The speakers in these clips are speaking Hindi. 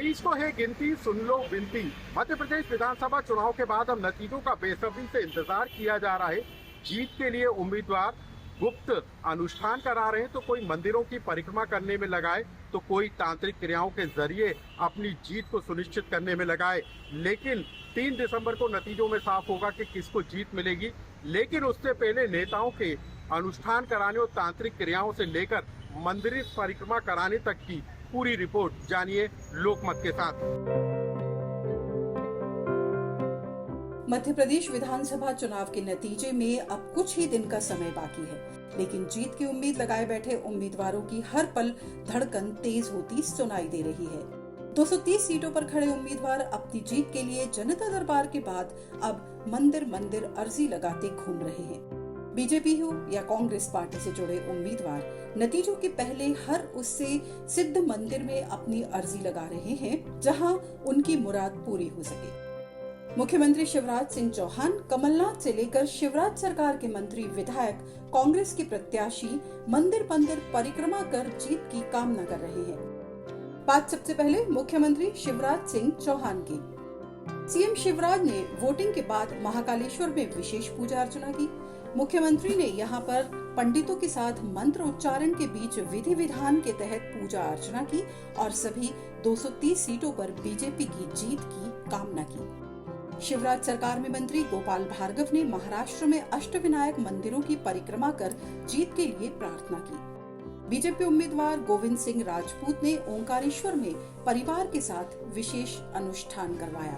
23 को है गिनती, सुन लो विनती। मध्य प्रदेश विधानसभा चुनाव के बाद अब नतीजों का बेसब्री से इंतजार किया जा रहा है। जीत के लिए उम्मीदवार गुप्त अनुष्ठान करा रहे हैं, तो कोई मंदिरों की परिक्रमा करने में लगाए, तो कोई तांत्रिक क्रियाओं के जरिए अपनी जीत को सुनिश्चित करने में लगाए। लेकिन 3 दिसंबर को नतीजों में साफ होगा कि किसको जीत मिलेगी। लेकिन उससे पहले नेताओं के अनुष्ठान कराने और तांत्रिक क्रियाओं से लेकर मंदिर परिक्रमा कराने तक की पूरी रिपोर्ट जानिए लोकमत के साथ। मध्य प्रदेश विधानसभा चुनाव के नतीजे में अब कुछ ही दिन का समय बाकी है, लेकिन जीत की उम्मीद लगाए बैठे उम्मीदवारों की हर पल धड़कन तेज होती सुनाई दे रही है। 230 सीटों पर खड़े उम्मीदवार अपनी जीत के लिए जनता दरबार के बाद अब मंदिर मंदिर अर्जी लगाते घूम रहे हैं। बीजेपी हो या कांग्रेस पार्टी से जुड़े उम्मीदवार नतीजों के पहले हर उससे सिद्ध मंदिर में अपनी अर्जी लगा रहे हैं जहां उनकी मुराद पूरी हो सके। मुख्यमंत्री शिवराज सिंह चौहान, कमलनाथ से लेकर शिवराज सरकार के मंत्री, विधायक, कांग्रेस के प्रत्याशी मंदिर मंदिर परिक्रमा कर जीत की कामना कर रहे हैं। बात सबसे पहले मुख्यमंत्री शिवराज सिंह चौहान की। सीएम शिवराज ने वोटिंग के बाद महाकालेश्वर में विशेष पूजा अर्चना की। मुख्यमंत्री ने यहां पर पंडितों के साथ मंत्र उच्चारण के बीच विधि विधान के तहत पूजा अर्चना की और सभी 230 सीटों पर बीजेपी की जीत की कामना की। शिवराज सरकार में मंत्री गोपाल भार्गव ने महाराष्ट्र में अष्टविनायक मंदिरों की परिक्रमा कर जीत के लिए प्रार्थना की। बीजेपी उम्मीदवार गोविंद सिंह राजपूत ने ओंकारेश्वर में परिवार के साथ विशेष अनुष्ठान करवाया।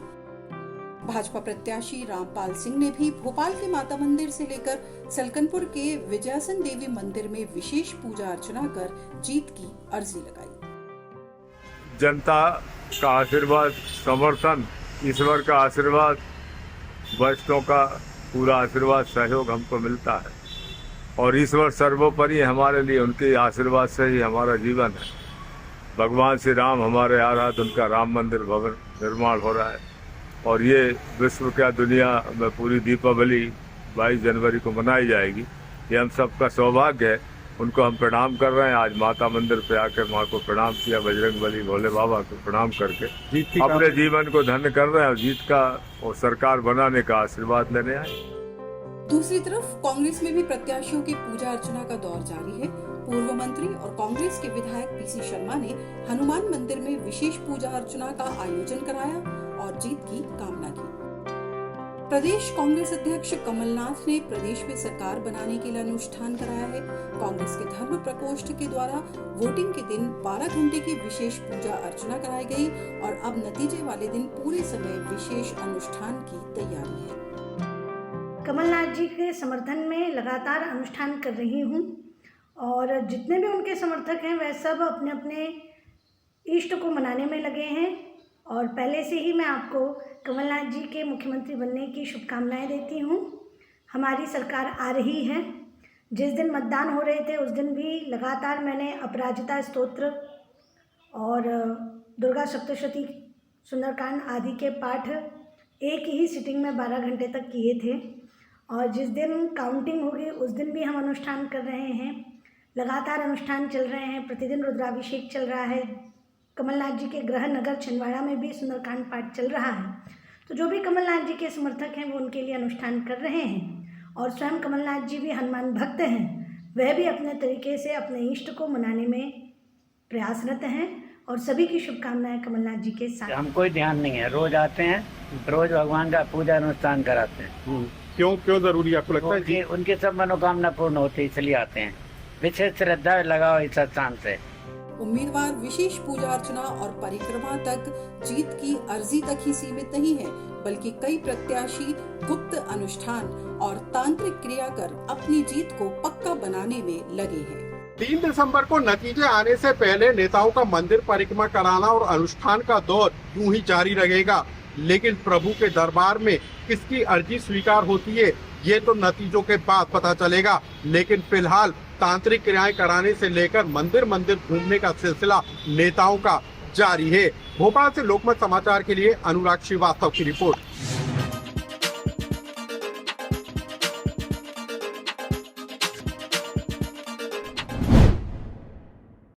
भाजपा प्रत्याशी रामपाल सिंह ने भी भोपाल के माता मंदिर से लेकर सलकनपुर के विजयासन देवी मंदिर में विशेष पूजा अर्चना कर जीत की अर्जी लगाई। जनता का आशीर्वाद, समर्थन, ईश्वर का आशीर्वाद, वरिष्ठों का पूरा आशीर्वाद, सहयोग हमको मिलता है और ईश्वर सर्वोपरि हमारे लिए, उनके आशीर्वाद से ही हमारा जीवन है। भगवान श्री राम हमारे आराध्य, उनका राम मंदिर भवन निर्माण हो रहा है और ये विश्व क्या दुनिया में पूरी दीपावली 22 जनवरी को मनाई जाएगी। ये हम सबका सौभाग्य है। उनको हम प्रणाम कर रहे हैं। आज माता मंदिर पे आकर माँ को प्रणाम किया, बजरंगबली भोले बाबा को प्रणाम करके अपने जीवन को धन्य कर रहे हैं और जीत का और सरकार बनाने का आशीर्वाद लेने आए। दूसरी तरफ कांग्रेस में भी प्रत्याशियों की पूजा अर्चना का दौर जारी है। पूर्व मंत्री और कांग्रेस के विधायक पीसी शर्मा ने हनुमान मंदिर में विशेष पूजा अर्चना का आयोजन कराया और जीत की कामना की। प्रदेश कांग्रेस अध्यक्ष कमलनाथ ने प्रदेश में सरकार बनाने के लिए अनुष्ठान कराया है। कांग्रेस के धर्म प्रकोष्ठ के द्वारा वोटिंग के दिन 12 घंटे की विशेष पूजा अर्चना कराई गई और अब नतीजे वाले दिन पूरे समय विशेष अनुष्ठान की तैयारी है। कमलनाथ जी के समर्थन में लगातार अनुष्ठान कर रही हूँ और जितने भी उनके समर्थक हैं वह सब अपने अपने इष्ट को मनाने में लगे हैं और पहले से ही मैं आपको कमलनाथ जी के मुख्यमंत्री बनने की शुभकामनाएं देती हूँ। हमारी सरकार आ रही है। जिस दिन मतदान हो रहे थे उस दिन भी लगातार मैंने अपराजिता स्तोत्र और दुर्गा सप्तशती, सुंदरकांड आदि के पाठ एक ही सिटिंग में 12 घंटे तक किए थे और जिस दिन काउंटिंग होगी उस दिन भी हम अनुष्ठान कर रहे हैं। लगातार अनुष्ठान चल रहे हैं, प्रतिदिन रुद्राभिषेक चल रहा है। कमलनाथ जी के गृह नगर छिंदवाड़ा में भी सुंदरकांड पाठ चल रहा है। तो जो भी कमलनाथ जी के समर्थक हैं वो उनके लिए अनुष्ठान कर रहे हैं और स्वयं कमलनाथ जी भी हनुमान भक्त हैं। वह भी अपने तरीके से अपने इष्ट को मनाने में प्रयासरत हैं और सभी की शुभकामनाएं कमलनाथ जी के साथ। हम कोई ध्यान नहीं है, रोज आते हैं, रोज भगवान का पूजा अनुष्ठान कराते हैं। क्यों जरूरी आपको लगता है? उनके सब मनोकामना पूर्ण होती है, इसलिए आते हैं। विशेष श्रद्धा लगाओ इस स्थान से। उम्मीदवार विशेष पूजा अर्चना और परिक्रमा तक जीत की अर्जी तक ही सीमित नहीं है, बल्कि कई प्रत्याशी गुप्त अनुष्ठान और तांत्रिक क्रिया कर अपनी जीत को पक्का बनाने में लगे हैं। 3 दिसंबर को नतीजे आने से पहले नेताओं का मंदिर परिक्रमा कराना और अनुष्ठान का दौर यूं ही जारी रहेगा। लेकिन प्रभु के दरबार में किसकी अर्जी स्वीकार होती है ये तो नतीजों के बाद पता चलेगा। लेकिन फिलहाल तांत्रिक क्रियाएं कराने से लेकर मंदिर मंदिर घूमने का सिलसिला नेताओं का जारी है। भोपाल से लोकमत समाचार के लिए अनुराग श्रीवास्तव की रिपोर्ट।